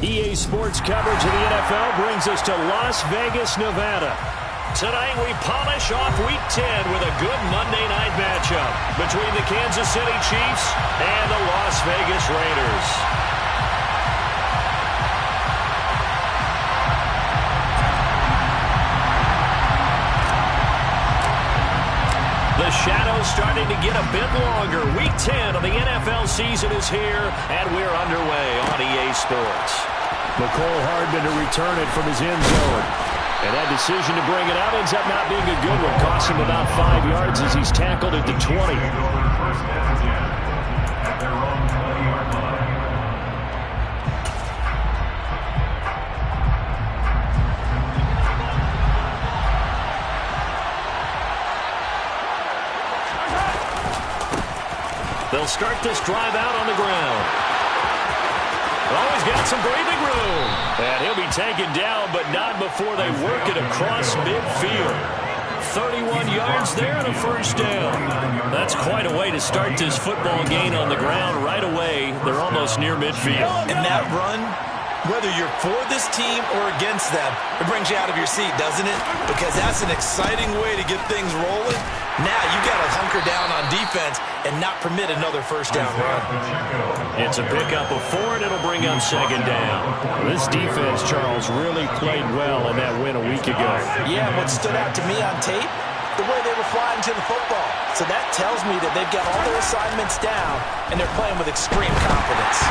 EA Sports coverage of the NFL brings us to Las Vegas, Nevada. Tonight we polish off Week 10 with a good Monday night matchup between the Kansas City Chiefs and the Las Vegas Raiders. The shadow's starting to get a bit longer. Week 10 of the NFL season is here, and we're underway on EA Sports. McCole Hardman to return it from his end zone. And that decision to bring it out ends up not being a good one. Cost him about 5 yards as he's tackled at the 20. They'll start this drive out on the ground. Oh, he's got some breathing room. And he'll be taken down, but not before they work it across midfield. 31 yards there and a first down. That's quite a way to start this football game on the ground right away. They're almost near midfield. And that run, whether you're for this team or against them, it brings you out of your seat, doesn't it? Because that's an exciting way to get things rolling. Now you got to hunker down on defense and not permit another first down run. It's a pickup of 4, and it'll bring up second down. This defense, Charles, really played well in that win a week ago. Yeah, what stood out to me on tape, the way they were flying to the football. So that tells me that they've got all their assignments down, and they're playing with extreme confidence.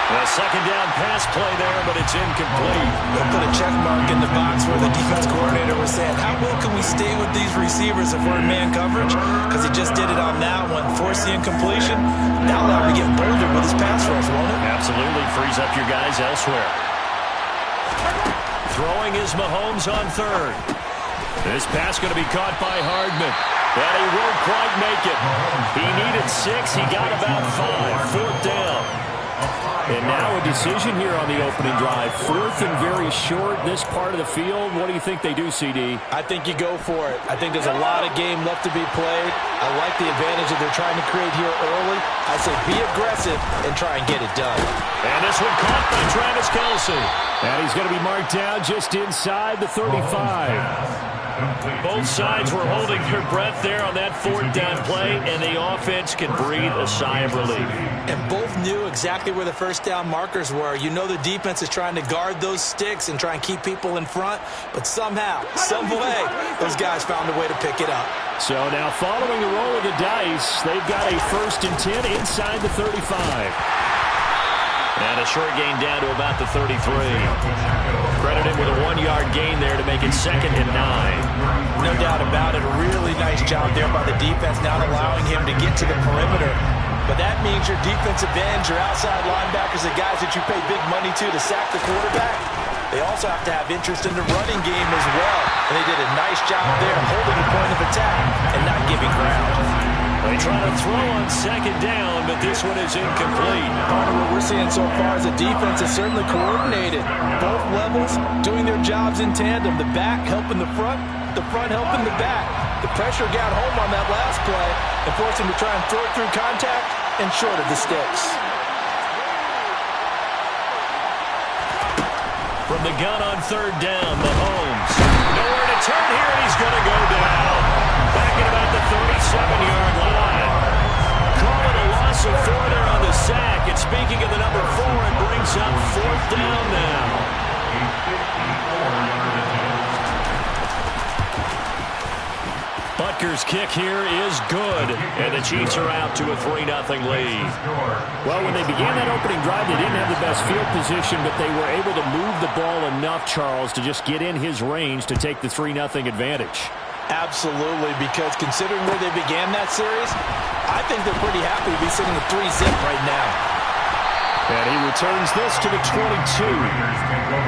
A second down pass play there, but it's incomplete. They'll put a check mark in the box where the defense coordinator was saying, how well can we stay with these receivers if we're in man coverage? Because he just did it on that one, forced the incompletion. That'll allow him to get bolder with his pass rush, won't it? Absolutely, frees up your guys elsewhere. Throwing is Mahomes on third. This pass going to be caught by Hardman. And he won't quite make it. He needed 6. He got about 5. Fourth down. And now a decision here on the opening drive. 4th and very short, this part of the field. What do you think they do, CD? I think you go for it. I think there's a lot of game left to be played. I like the advantage that they're trying to create here early. I say be aggressive and try and get it done. And this one caught by Travis Kelce. And he's going to be marked down just inside the 35. Both sides were holding their breath there on that 4th down play, and the offense can breathe a sigh of relief. And both knew exactly where the first down markers were. You know the defense is trying to guard those sticks and try and keep people in front, but somehow, some way, those guys found a way to pick it up. So now following the roll of the dice, they've got a 1st and 10 inside the 35. And a short gain down to about the 33. Credit him with a 1-yard gain there to make it 2nd and 9. No doubt about it. A really nice job there by the defense, not allowing him to get to the perimeter. But that means your defensive ends, your outside linebackers, the guys that you pay big money to sack the quarterback, they also have to have interest in the running game as well. And they did a nice job there holding the point of attack and not giving ground. They try to throw on 2nd down, but this one is incomplete. Part of what we're seeing so far is the defense is certainly coordinated. Both levels doing their jobs in tandem. The back helping the front helping the back. The pressure got home on that last play and forced him to try and throw it through contact and short of the sticks. From the gun on 3rd down, Mahomes. Nowhere to turn here, and he's going to go down. Back at about the 37-yard line. Call it a loss of 4 there on the sack. And speaking of the number 4, it brings up 4th down now. Butker's kick here is good, and the Chiefs are out to a 3-0 lead. Well, when they began that opening drive, they didn't have the best field position, but they were able to move the ball enough, Charles, to just get in his range to take the 3-0 advantage. Absolutely, because considering where they began that series, I think they're pretty happy to be sitting at 3-zip right now. And he returns this to the 22.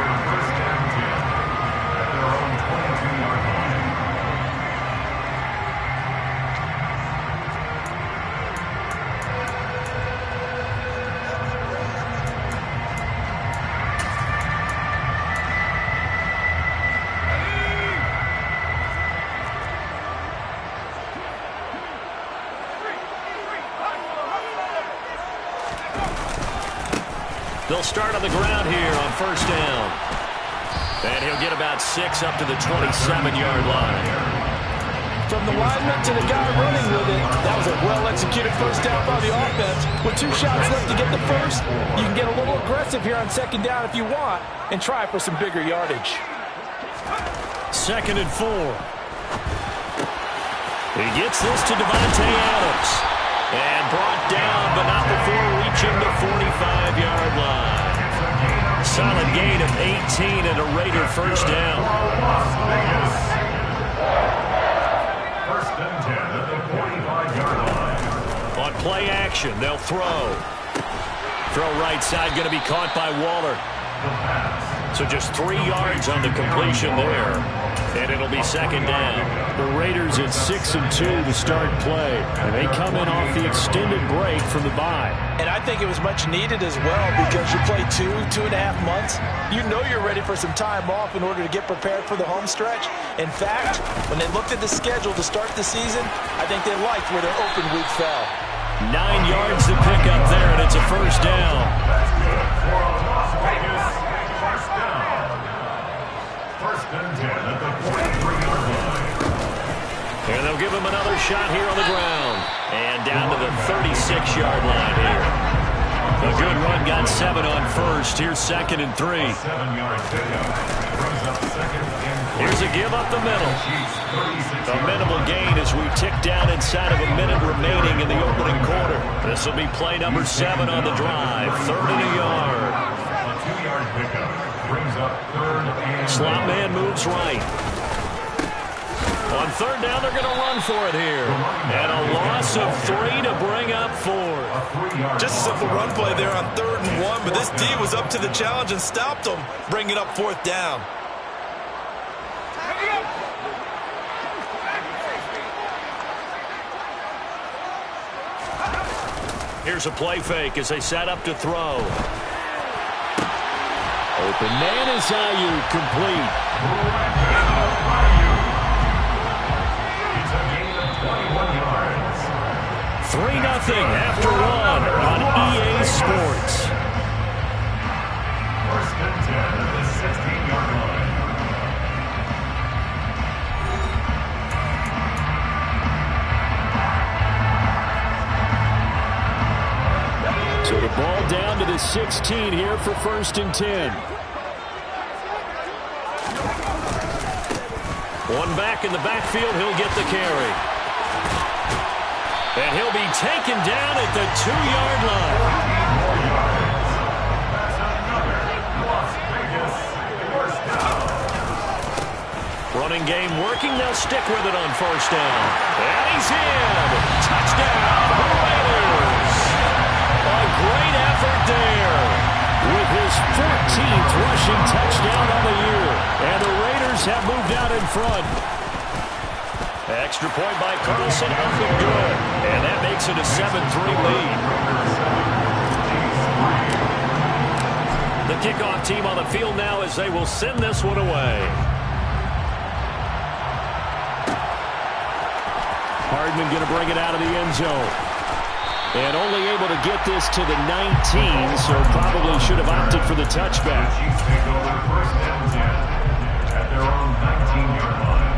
They'll start on the ground here on first down. And he'll get about 6 up to the 27-yard line. From the lineman to the guy running with it, that was a well-executed first down by the offense. With 2 shots left to get the first, you can get a little aggressive here on second down if you want and try for some bigger yardage. 2nd and 4. He gets this to Davante Adams. And brought down, but not before reaching the 45-yard line. Solid gain of 18 and a Raider first down. First and 10 at the 45-yard line. On play action, they'll throw. Throw right side, going to be caught by Waller. So just 3 yards on the completion there. And it'll be second down. The Raiders at 6-2 to start play. And they come in off the extended break from the bye. And I think it was much needed as well because you play 2.5 months. You know you're ready for some time off in order to get prepared for the home stretch. In fact, when they looked at the schedule to start the season, I think they liked where their open week fell. 9 yards to pick up there, and it's a first down. First and 10 at the 43-yard line. And they'll give him another shot here on the ground. And down to the 36-yard line here. A good run, got 7 on first. Here's 2nd and 3. 7-yard pickup. Brings up 2nd and 3. Here's a give up the middle. A minimal gain as we tick down inside of a minute remaining in the opening quarter. This will be play number 7 on the drive. 3rd and a yard. A 2-yard pickup. Brings up 3rd and slot man moves right. On 3rd down, they're going to run for it here. And a loss of 3 to bring up 4. Just a simple run play there on 3rd and 1, but this D was up to the challenge and stopped them, bringing up 4th down. Here's a play fake as they set up to throw. Open man is Ayuk, complete. 3-0 after 1 on EA Sports. First and 10 at the 16-yard line. So the ball down to the 16 here for 1st and 10. One back in the backfield, he'll get the carry. And he'll be taken down at the 2-yard line. Running game working, they'll stick with it on first down. And he's in. Touchdown, Raiders. A great effort there. With his 14th rushing touchdown on the year. And the Raiders have moved out in front. Extra point by Carlson, up and good. And that makes it a 7-3 lead. The kickoff team on the field now as they will send this one away. Hardman going to bring it out of the end zone. And only able to get this to the 19, so probably should have opted for the touchback. Chiefs take over first and 10 at their own 19-yard line.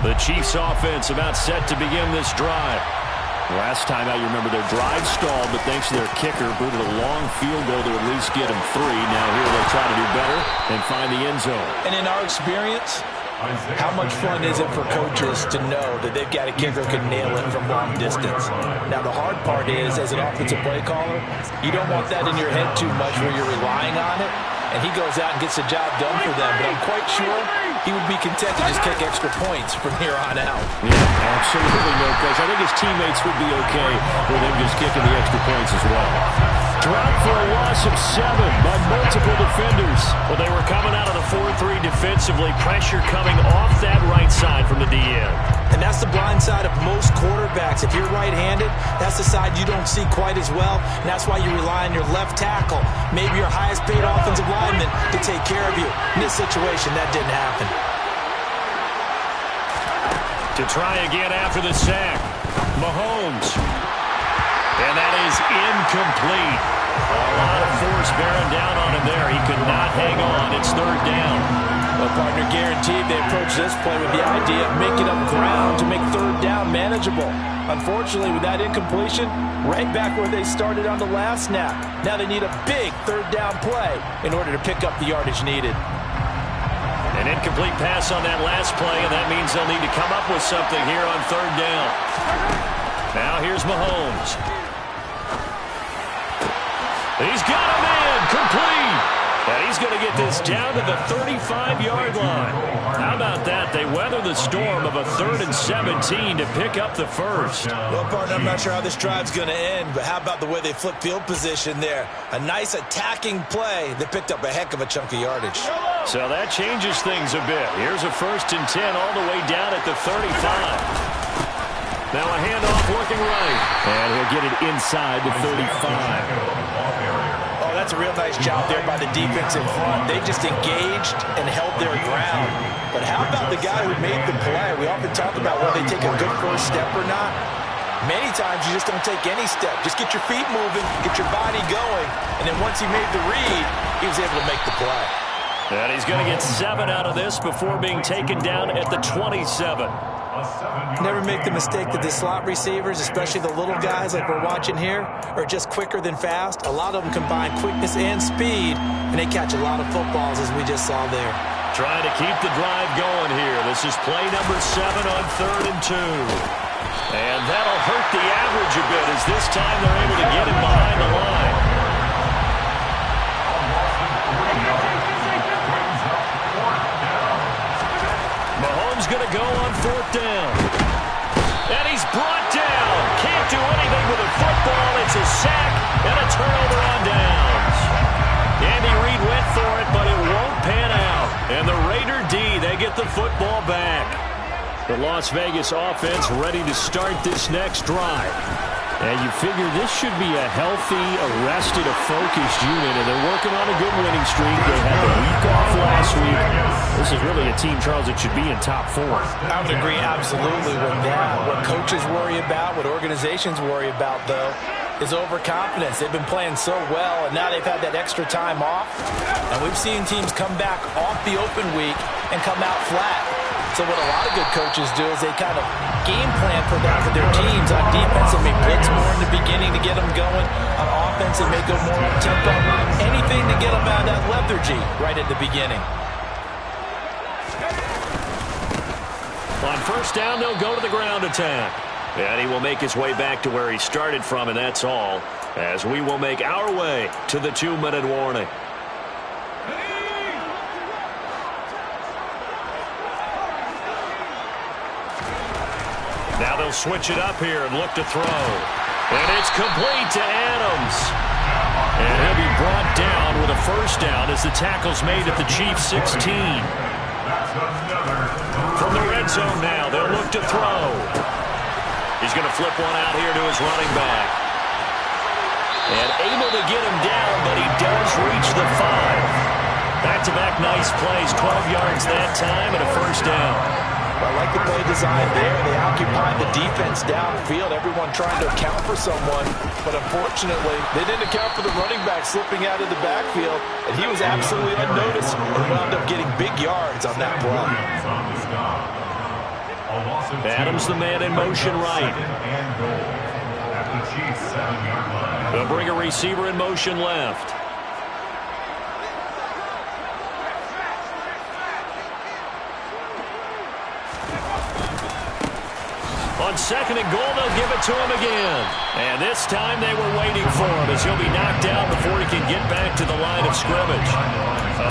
The Chiefs offense about set to begin this drive. Last time out, you remember their drive stalled, but thanks to their kicker, booted a long field goal to at least get them 3. Now here they'll try to do better and find the end zone. And in our experience, how much fun is it for coaches to know that they've got a kicker who can nail it from long distance? Now, the hard part is, as an offensive play caller, you don't want that in your head too much where you're relying on it, and he goes out and gets the job done for them. But I'm quite sure he would be content to just kick extra points from here on out. Yeah, absolutely no question. I think his teammates would be okay with him just kicking the extra points as well. Dropped for a loss of 7 by multiple defenders. Well, they were coming out of the 4-3 defensively. Pressure coming off that right side from the DN. And that's the blind side of most quarterbacks. If you're right-handed, that's the side you don't see quite as well, and that's why you rely on your left tackle, maybe your highest-paid offensive lineman, to take care of you. In this situation, that didn't happen. To try again after the sack, Mahomes. And that is incomplete. A lot of force bearing down on him there. He could not hang on. It's third down. Well, partner, guaranteed they approach this play with the idea of making up ground to make third down manageable. Unfortunately, with that incompletion, right back where they started on the last snap. Now they need a big third down play in order to pick up the yardage needed. An incomplete pass on that last play, and that means they'll need to come up with something here on third down. Now here's Mahomes. He's got a man complete. And he's going to get this down to the 35-yard line. How about that? They weather the storm of a 3rd and 17 to pick up the first. Well, partner, I'm not sure how this drive's going to end, but how about the way they flip field position there? A nice attacking play that picked up a heck of a chunk of yardage. So that changes things a bit. Here's a 1st and 10 all the way down at the 35. Now a handoff working right. And he'll get it inside the 35. That's a real nice job there by the defense in front. They just engaged and held their ground. But how about the guy who made the play? We often talk about whether they take a good first step or not. Many times you just don't take any step. Just get your feet moving, get your body going, and then once he made the read, he was able to make the play. And he's going to get 7 out of this before being taken down at the 27. Never make the mistake that the slot receivers, especially the little guys like we're watching here, are just quicker than fast. A lot of them combine quickness and speed, and they catch a lot of footballs, as we just saw there. Trying to keep the drive going here. This is play number 7 on 3rd and 2. And that'll hurt the average a bit, as this time they're able to get him behind the line. Mahomes going to go on 4th down. And he's brought down. Can't do anything with a football. It's a sack and a turnover on downs. Andy Reid went for it, but it won't pan out. And the Raider D, they get the football back. The Las Vegas offense ready to start this next drive. And you figure this should be a healthy, arrested, a focused unit, and they're working on a good winning streak. They had the week off last week. This is really a team, Charles, that should be in top 4. I would agree absolutely with that. What coaches worry about, what organizations worry about, though, is overconfidence. They've been playing so well, and now they've had that extra time off. And we've seen teams come back off the open week and come out flat. So what a lot of good coaches do is they kind of game plan for that with their teams. On defense, they may blitz more in the beginning to get them going. On offense, they may go more up-tempo. Anything to get them out of that lethargy right at the beginning. On 1st down, they'll go to the ground attack. And he will make his way back to where he started from, and that's all, as we will make our way to the 2-minute warning. Now they'll switch it up here and look to throw. And it's complete to Adams. And he'll be brought down with a 1st down as the tackle's made at the Chiefs' 16. From the red zone now, they'll look to throw. He's going to flip one out here to his running back. And able to get him down, but he does reach the 5. Back-to-back nice plays, 12 yards that time and a 1st down. I like the play design there. They occupied the defense downfield, everyone trying to account for someone. But unfortunately, they didn't account for the running back slipping out of the backfield. And he was absolutely unnoticed and wound up getting big yards on that play. Adams the man in motion right. They'll bring a receiver in motion left. On 2nd and goal, they'll give it to him again. And this time they were waiting for him as he'll be knocked out before he can get back to the line of scrimmage.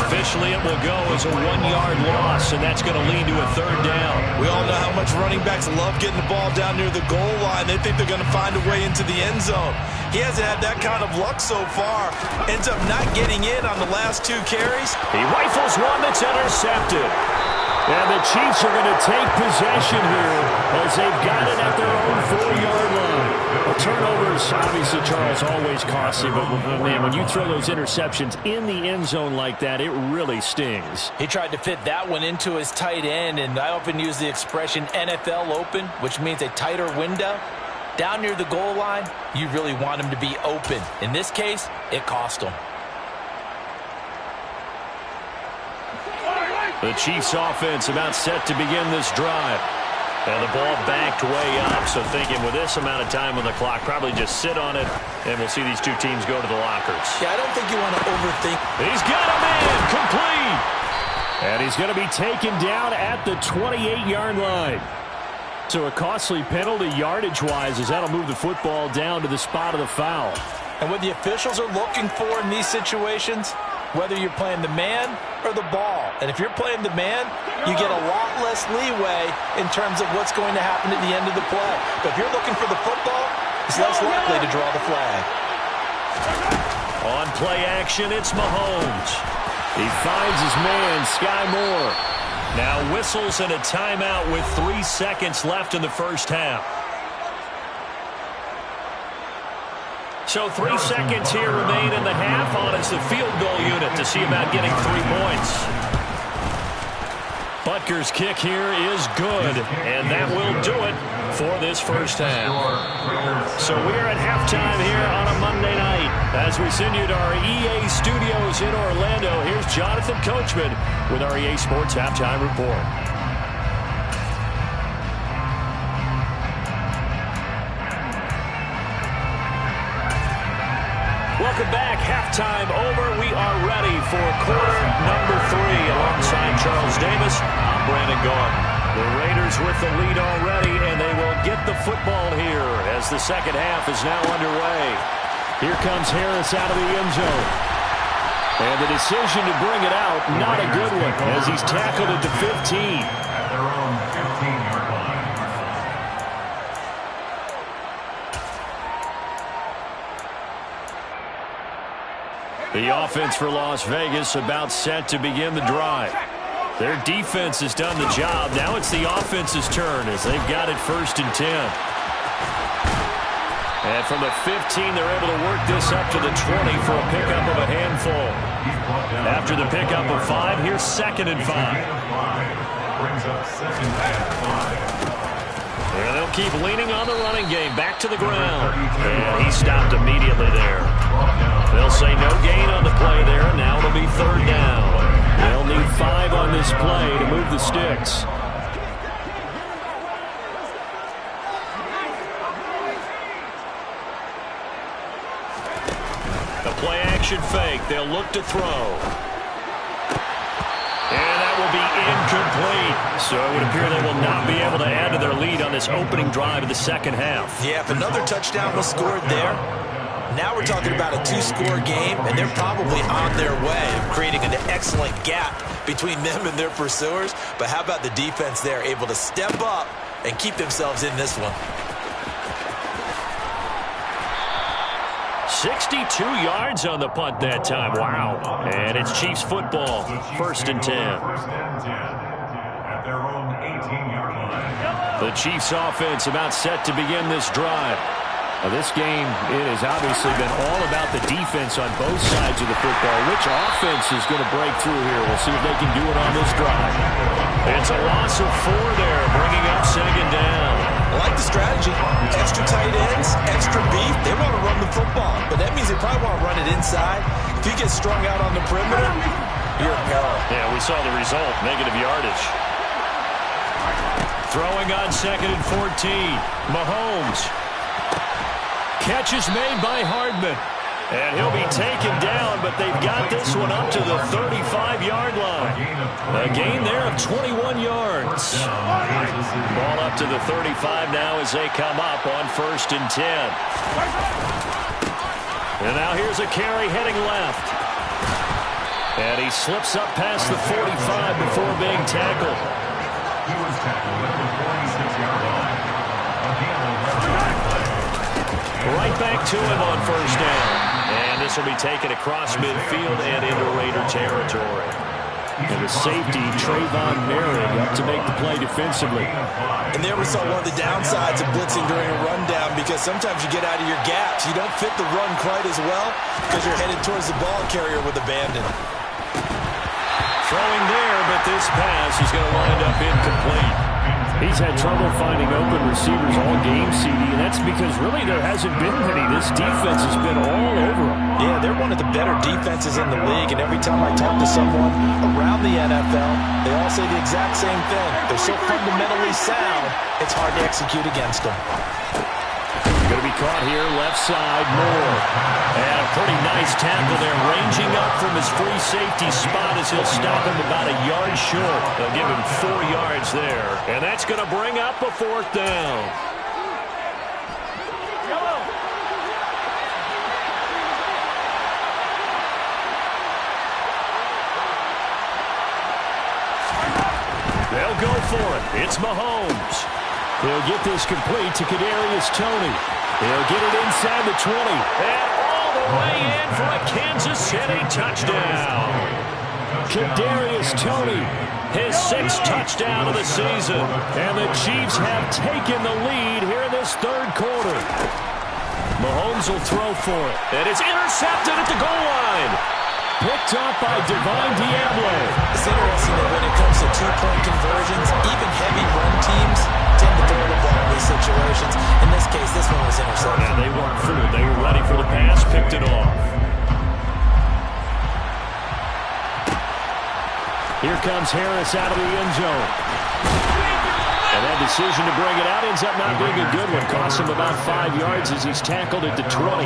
Officially, it will go as a 1-yard loss, and that's going to lead to a 3rd down. We all know how much running backs love getting the ball down near the goal line. They think they're going to find a way into the end zone. He hasn't had that kind of luck so far. Ends up not getting in on the last 2 carries. He rifles one that's intercepted. And the Chiefs are going to take possession here as they've got it at their own 4-yard line. Well, turnovers, obviously, Charles, always costly, but, man, when you throw those interceptions in the end zone like that, it really stings. He tried to fit that one into his tight end, and I often use the expression NFL open, which means a tighter window. Down near the goal line, you really want him to be open. In this case, it cost him. The Chiefs offense about set to begin this drive. And the ball backed way up, so thinking with this amount of time on the clock, probably just sit on it, and we'll see these two teams go to the lockers. Yeah, I don't think you want to overthink. He's got him in, complete. And he's going to be taken down at the 28-yard line. So a costly penalty yardage-wise as that'll move the football down to the spot of the foul. And what the officials are looking for in these situations, whether you're playing the man or the ball. And if you're playing the man, you get a lot less leeway in terms of what's going to happen at the end of the play. But if you're looking for the football, it's less likely to draw the flag. On play action, it's Mahomes. He finds his man, Sky Moore. Now whistles and a timeout with 3 seconds left in the first half. So 3 seconds here remain in the half on as the field goal unit to see about getting 3 points. Butker's kick here is good, and that will do it for this first half. So we're at halftime here on a Monday night. As we send you to our EA studios in Orlando, here's Jonathan Coachman with our EA Sports Halftime Report. Welcome back. Halftime over. We are ready for quarter number 3. Alongside Charles Davis, I'm Brandon Gaudin. The Raiders with the lead already, and they will get the football here as the second half is now underway. Here comes Harris out of the end zone. And the decision to bring it out, not a good one, as he's tackled at the 15. At their own 15-yard line. The offense for Las Vegas about set to begin the drive. Their defense has done the job. Now it's the offense's turn as they've got it 1st and 10. And from the 15, they're able to work this up to the 20 for a pickup of a handful. After the pickup of 5, here's 2nd and 5. Brings up 2nd and 5. And they'll keep leaning on the running game. Back to the ground. And he stopped immediately there. They'll say no gain on the play there. Now it'll be 3rd down. They'll need 5 on this play to move the sticks. The play action fake. They'll look to throw. And that will be incomplete. So it would appear they will not be able to add to their lead on this opening drive of the second half. Yeah, if another touchdown was scored there, now we're talking about a 2-score game, and they're probably on their way of creating an excellent gap between them and their pursuers. But how about the defense there, able to step up and keep themselves in this one? 62 yards on the punt that time. Wow. And it's Chiefs football. 1st and 10. 1st and 10 at their own 18-yard line. The Chiefs offense about set to begin this drive. Now this game, it has obviously been all about the defense on both sides of the football. Which offense is going to break through here? We'll see if they can do it on this drive. It's a loss of 4 there, bringing up 2nd down. I like the strategy. Extra tight ends, extra beef. They want to run the football, but that means they probably want to run it inside. If you get strung out on the perimeter, you're in peril. Yeah, we saw the result, negative yardage. Throwing on 2nd and 14. Mahomes. Catch is made by Hardman. And he'll be taken down, but they've got this one up to the 35-yard line. A gain there of 21 yards. Ball up to the 35 now as they come up on 1st and 10. And now here's a carry heading left. And he slips up past the 45 before being tackled. He was tackled at the 46-yard line. Right back to him on 1st down. And this will be taken across midfield and into Raider territory. And the safety, Trayvon Merritt, up to make the play defensively. And there we saw one of the downsides of blitzing during a rundown, because sometimes you get out of your gaps. You don't fit the run quite as well because you're headed towards the ball carrier with abandon. Throwing there, but this pass is going to wind up incomplete. He's had trouble finding open receivers all game, CD, and that's because really there hasn't been many. This defense has been all over him. Yeah, they're one of the better defenses in the league, and every time I talk to someone around the NFL, they all say the exact same thing. They're so fundamentally sound, it's hard to execute against them. Going to be caught here, left side, Moore. And a pretty nice tackle there, ranging up from his free safety spot as he'll stop him about a yard short. They'll give him 4 yards there, and that's going to bring up a 4th down. They'll go for it. It's Mahomes. He'll get this complete to Kadarius Toney. He'll get it inside the 20. And all the way in for a Kansas City touchdown. Kadarius Toney, his 6th touchdown of the season. And the Chiefs have taken the lead here in this 3rd quarter. Mahomes will throw for it. And it's intercepted at the goal line. Picked up by Divine Diablo. It's interesting that when it comes to 2-point conversions, even heavy run teams tend to throw the ball in these situations. In this case, this one was intercepted. Yeah, they weren't fooled. They were ready for the pass, picked it off. Here comes Harris out of the end zone. And that decision to bring it out ends up not being a good one. Cost him about 5 yards as he's tackled at the 20.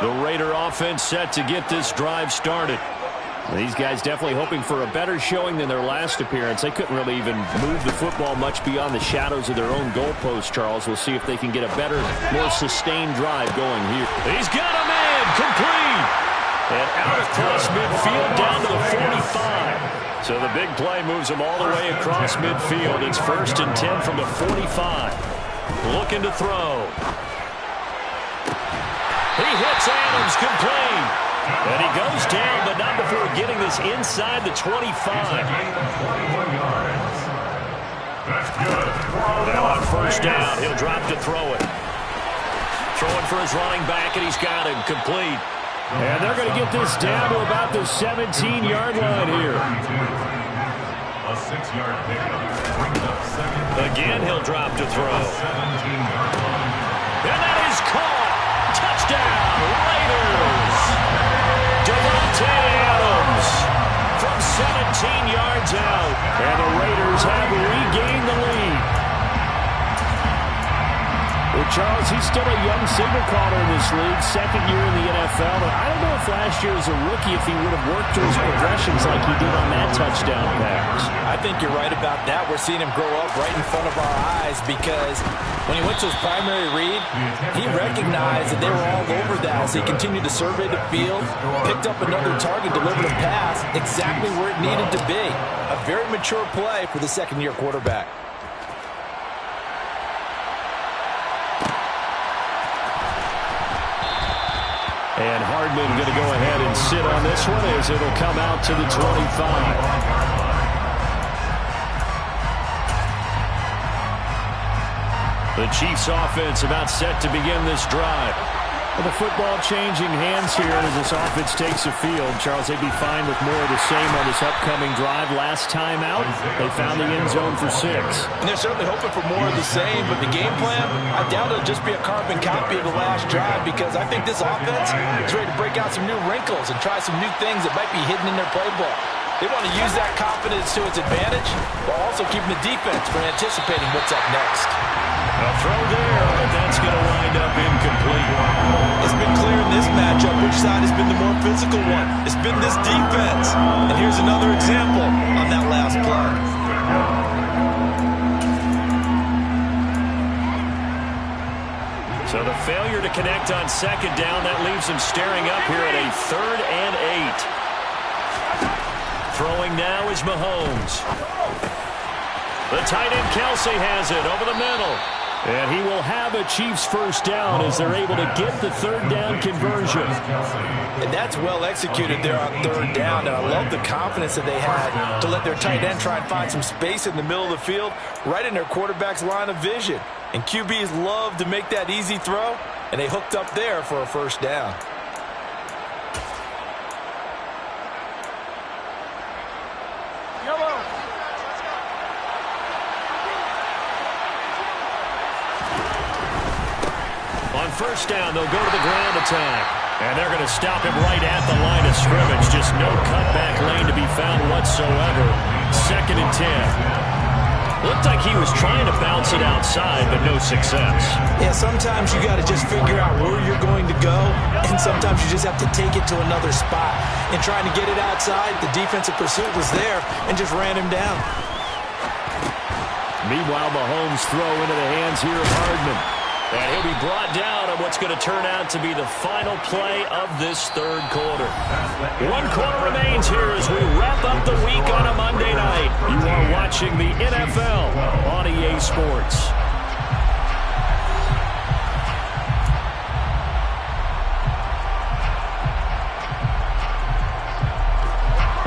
The Raider offense set to get this drive started. These guys definitely hoping for a better showing than their last appearance. They couldn't really even move the football much beyond the shadows of their own goalpost, Charles. We'll see if they can get a better, more sustained drive going here. He's got a man complete. And out across midfield down to the 45. So the big play moves him all the way across midfield. It's 1st and 10 from the 45. Looking to throw. He hits Adams complete. And he goes down, but not before getting this inside the 25. Now on 1st down, he'll drop to throw it. Throwing for his running back, and he's got him complete. And they're going to get this down to about the 17-yard line here. A 6-yard pickup brings up 2nd. Again, he'll drop to throw. And that is caught. Touchdown, Raiders. Davante Adams from 17 yards out. And the Raiders have regained the lead. Well, Charles, he's still a young signal caller in this league, 2nd year in the NFL. But I don't know if last year as a rookie, if he would have worked through his progressions like he did on that touchdown pass. I think you're right about that. We're seeing him grow up right in front of our eyes, because when he went to his primary read, he recognized that they were all over that as he continued to survey the field, picked up another target, delivered a pass exactly where it needed to be. A very mature play for the 2nd-year quarterback. And Hardman going to go ahead and sit on this one as it'll come out to the 25. The Chiefs offense about set to begin this drive. Well, the football changing hands here as this offense takes the field. Charles, they'd be fine with more of the same on this upcoming drive. Last time out, they found the end zone for 6. And they're certainly hoping for more of the same, but the game plan, I doubt it'll just be a carbon copy of the last drive, because I think this offense is ready to break out some new wrinkles and try some new things that might be hidden in their playbook. They want to use that confidence to its advantage, while also keeping the defense from anticipating what's up next. A throw there, but that's going to wind up incomplete. It's been clear in this matchup which side has been the more physical one. It's been this defense. And here's another example on that last play. So the failure to connect on 2nd down, that leaves him staring up here at a 3rd and 8. Throwing now is Mahomes. The tight end Kelsey has it over the middle. And he will have a Chiefs first down as they're able to get the third down conversion. And that's well executed there on third down. And I love the confidence that they had to let their tight end try and find some space in the middle of the field, right in their quarterback's line of vision. And QBs love to make that easy throw, and they hooked up there for a first down. On first down, they'll go to the ground attack. And they're going to stop him right at the line of scrimmage. Just no cutback lane to be found whatsoever. 2nd and 10. Looked like he was trying to bounce it outside, but no success. Yeah, sometimes you got to just figure out where you're going to go, and sometimes you just have to take it to another spot. And trying to get it outside, the defensive pursuit was there and just ran him down. Meanwhile, Mahomes throw into the hands here of Hardman. And he'll be brought down on what's going to turn out to be the final play of this third quarter. 1 quarter remains here as we wrap up the week on a Monday night. You are watching the NFL on EA Sports.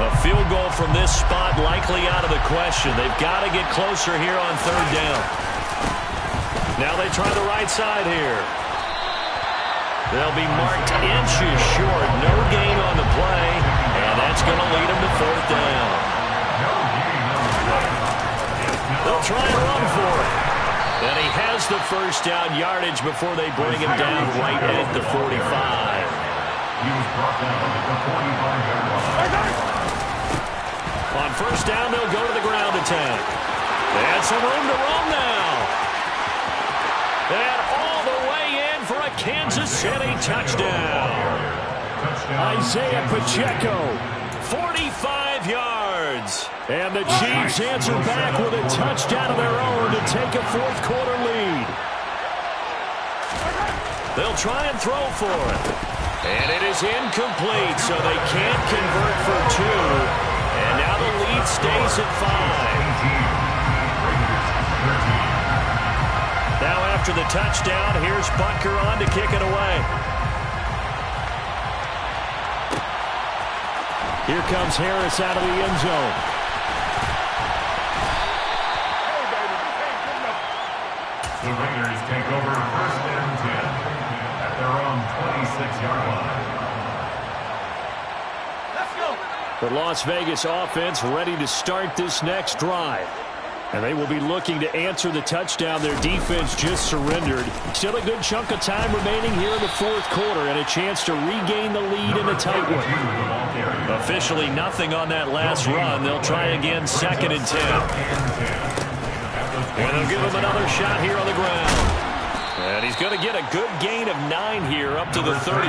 A field goal from this spot likely out of the question. They've got to get closer here on third down. Now they try the right side here. They'll be marked inches short. No gain on the play, and that's going to lead them to fourth down. They'll try and run for it. And he has the first down yardage before they bring him down right at the 45. He was brought down at the 45-yard line. On first down, they'll go to the ground attack. They had some room to run now. And all the way in for a Kansas City touchdown. Isaiah Pacheco. 45 yards. And the Chiefs answer back with a touchdown of their own to take a fourth quarter lead. They'll try and throw for it. And it is incomplete, so they can't convert for 2. And now the lead stays at 5. Now after the touchdown, here's Butker on to kick it away. Here comes Harris out of the end zone. The Raiders take over 1st and 10 at their own 26-yard line. Let's go. The Las Vegas offense ready to start this next drive. And they will be looking to answer the touchdown their defense just surrendered. Still a good chunk of time remaining here in the fourth quarter and a chance to regain the lead in a tight one. Officially nothing on that last run. They'll try again 2nd and 10. And they'll give him another shot here on the ground. And he's going to get a good gain of 9 here up to the 34.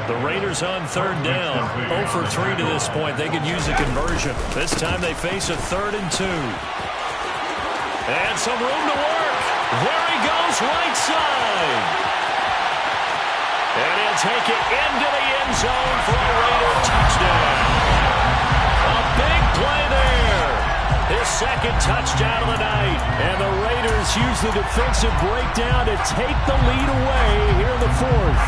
The Raiders on third down. 0 for 3 to this point. They could use a conversion. This time they face a 3rd and 2. And some room to work. There he goes, right side. And he'll take it into the end zone for a Raider touchdown. A big play there. His 2nd touchdown of the night. And the Raiders use the defensive breakdown to take the lead away here in the 4th.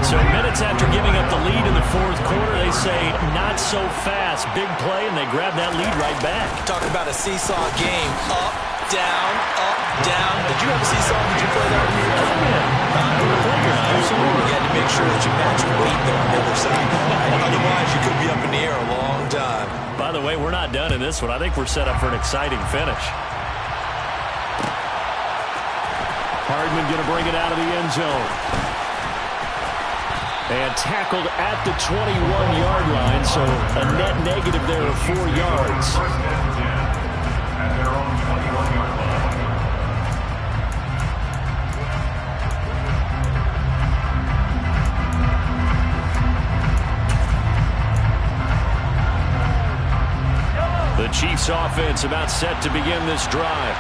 So minutes after giving up the lead in the fourth quarter, they say not so fast. Big play, and they grab that lead right back. Talk about a seesaw game. Up, down, up, down. Did you have a seesaw? Did you play that when you were a kid? Absolutely. You had to make sure that you matched your weight there on the other side. Otherwise, you could be up in the air a long time. By the way, we're not done in this one. I think we're set up for an exciting finish. Hardman going to bring it out of the end zone. And tackled at the 21-yard line, so a net negative there of 4 yards. 1st and 10 at their own 21-yard line. The Chiefs offense about set to begin this drive.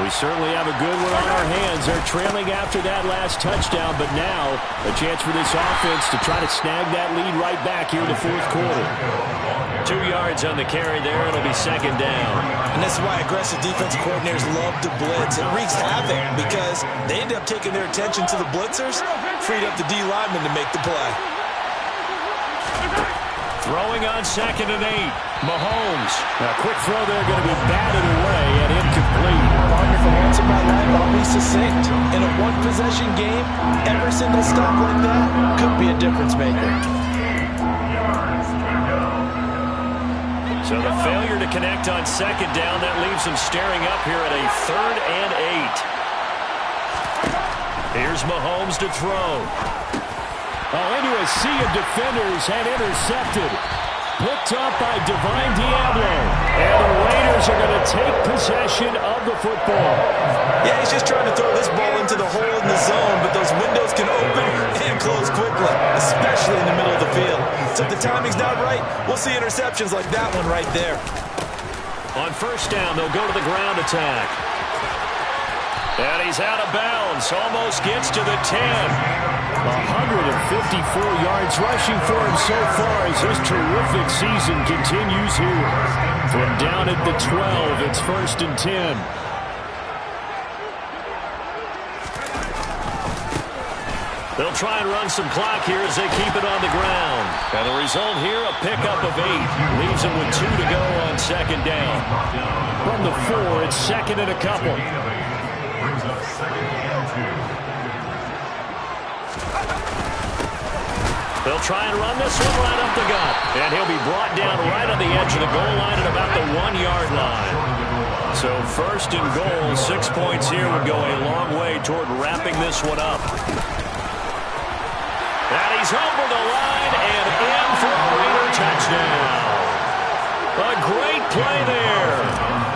We certainly have a good one on our hands. They're trailing after that last touchdown, but now a chance for this offense to try to snag that lead right back here in the fourth quarter. 2 yards on the carry there. It'll be second down. And this is why aggressive defensive coordinators love to blitz. It wreaks havoc because they end up taking their attention to the blitzers, freed up the D lineman to make the play. Throwing on 2nd and 8. Mahomes. A quick throw there, going to be batted away and incomplete. Partner, for once in my life, I'll be succinct. In a one-possession game, every single stop like that could be a difference maker. So the failure to connect on 2nd down, that leaves them staring up here at a 3rd and 8. Here's Mahomes to throw. Into a sea of defenders and intercepted. Picked up by Divine Diablo. And the Raiders are going to take possession of the football. Yeah, he's just trying to throw this ball into the hole in the zone, but those windows can open and close quickly, especially in the middle of the field. So if the timing's not right, we'll see interceptions like that one right there. On 1st down, they'll go to the ground attack. And he's out of bounds. Almost gets to the 10. 154 yards rushing for him so far as this terrific season continues here. From down at the 12, it's 1st and 10. They'll try and run some clock here as they keep it on the ground. And the result here, a pickup of 8. Leaves them with 2 to go on 2nd down. From the 4, it's 2nd and a couple. Brings up 2nd and 2. They'll try and run this one right up the gut. And he'll be brought down right on the edge of the goal line at about the 1-yard line. So 1st and goal, 6 points here would go a long way toward wrapping this one up. And he's over the line and in for a Raider touchdown. A great play there.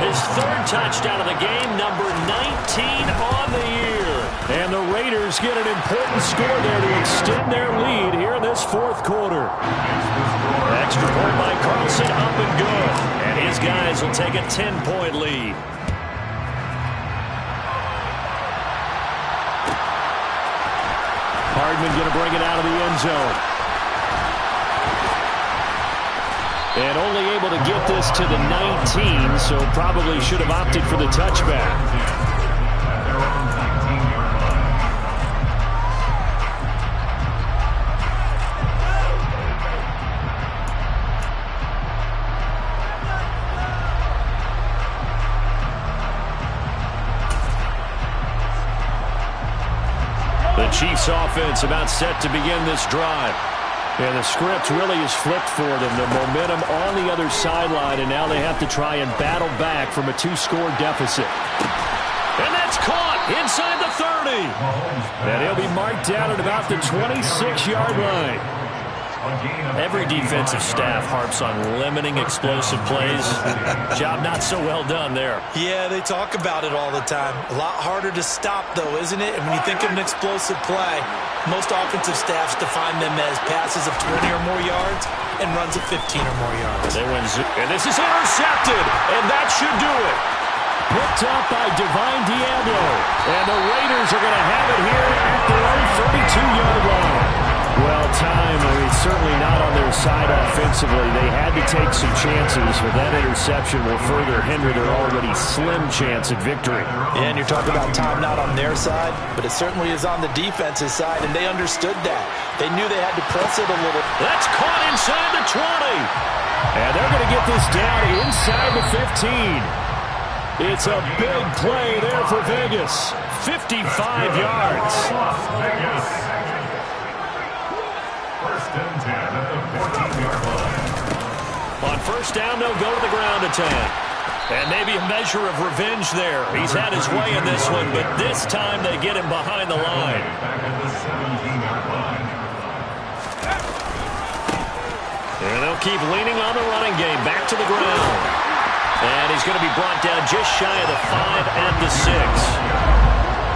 His 3rd touchdown of the game, number 19 on the year. And the Raiders get an important score there to extend their lead here in this 4th quarter. Extra point by Carlson, up and good. And his guys will take a 10-point lead. Hardman going to bring it out of the end zone. And only able to get this to the 19, so probably should have opted for the touchback. The Chiefs offense about set to begin this drive. And the script really is flipped for them. The momentum on the other sideline, and now they have to try and battle back from a 2-score deficit. And that's caught inside the 30. And he'll be marked down at about the 26-yard line. Every defensive staff harps on limiting explosive plays. Job not so well done there. Yeah, they talk about it all the time. A lot harder to stop, though, isn't it? And when you think of an explosive play, most offensive staffs define them as passes of 20 or more yards and runs of 15 or more yards. They win. And this is intercepted, and that should do it. Picked up by Divine Diablo. And the Raiders are going to have it here at their own 32-yard line. Well, time, certainly not on their side offensively. They had to take some chances, but that interception will further hinder their already slim chance at victory. Yeah, and you're talking about time not on their side, but it certainly is on the defense's side, and they understood that. They knew they had to press it a little. That's caught inside the 20. And they're going to get this down inside the 15. It's a big play there for Vegas. 55 yards. First and 10 at the 14-yard line. On 1st down, they'll go to the ground attack. And maybe a measure of revenge there. He's had his way in this one, but this time they get him behind the line. Back at the 17-yard line. And they'll keep leaning on the running game. Back to the ground. And he's going to be brought down just shy of the 5 and the 6.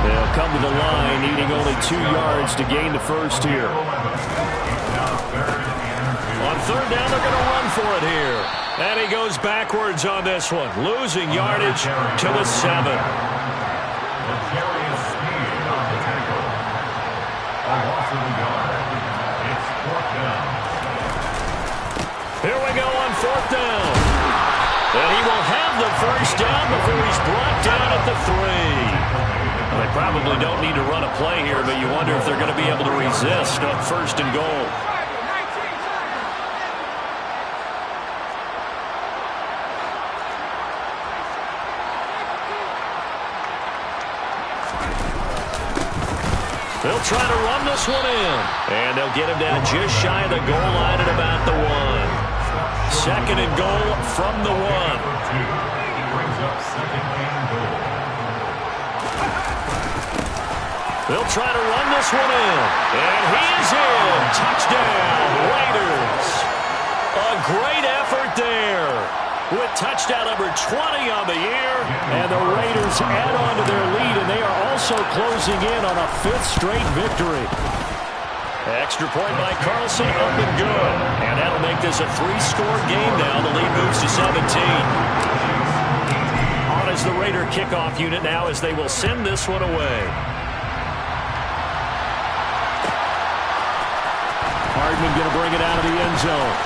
They'll come to the line, needing only 2 yards to gain the first here. On third down, they're going to run for it here. And he goes backwards on this one, losing yardage to the 7. L'Jarius Sneed on the tackle. A loss of a yard. It's 4th down. Here we go on 4th down. And he will have the first down before he's brought down at the 3. Well, they probably don't need to run a play here, but you wonder if they're going to be able to resist on 1st and goal. They'll try to run this one in. And they'll get him down just shy of the goal line at about the 1. 2nd and goal from the 1. Brings up 2nd and goal. They'll try to run this one in. And he's in. Touchdown, Raiders. A great effort there. With touchdown number 20 on the year. And the Raiders add on to their lead, and they are also closing in on a 5th straight victory. Extra point by Carlson, up and good. And that'll make this a 3-score game now. The lead moves to 17. On is the Raider kickoff unit now as they will send this one away. Hardman going to bring it out of the end zone.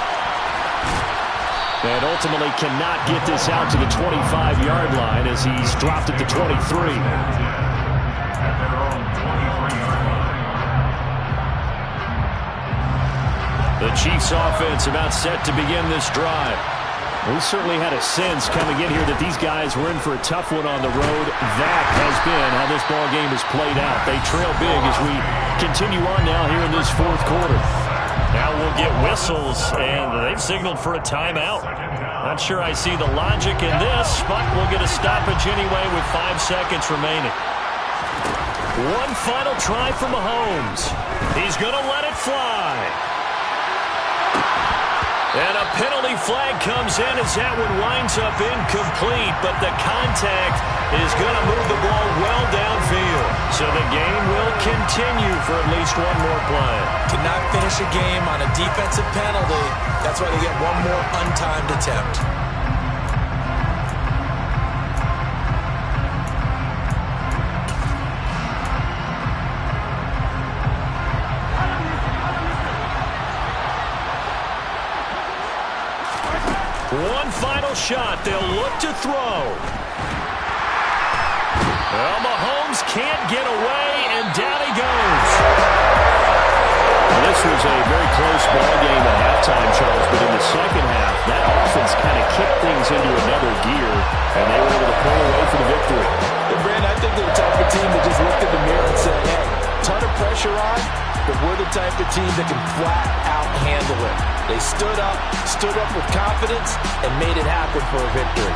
And ultimately cannot get this out to the 25-yard line as he's dropped at the 23. At their own 23-yard line. The Chiefs offense about set to begin this drive. We certainly had a sense coming in here that these guys were in for a tough one on the road. That has been how this ball game has played out. They trail big as we continue on now here in this 4th quarter. Now we'll get whistles, and they've signaled for a timeout. Not sure I see the logic in this, but we'll get a stoppage anyway with 5 seconds remaining. One final try for Mahomes. He's going to let it fly. And a penalty flag comes in as that one winds up incomplete, but the contact is going to move the ball well downfield. So the game will continue for at least one more play. Cannot finish a game on a defensive penalty. That's why they get one more untimed attempt. One final shot. They'll look to throw. Well, Mahomes can't get away, and down he goes. Well, this was a very close ball game at halftime, Charles, but in the second half, that offense kind of kicked things into another gear, and they were able to pull away for the victory. But, Brandon, I think they're the type of team that just looked in the mirror and said, hey, ton of pressure on, but we're the type of team that can flat out handle it. They stood up with confidence, and made it happen for a victory.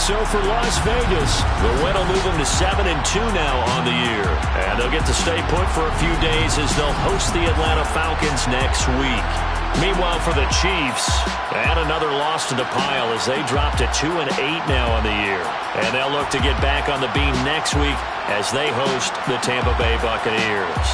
So for Las Vegas, the win will move them to 7-2 now on the year. And they'll get to stay put for a few days as they'll host the Atlanta Falcons next week. Meanwhile, for the Chiefs, add another loss to the pile as they drop to 2-8 now on the year. And they'll look to get back on the beam next week as they host the Tampa Bay Buccaneers.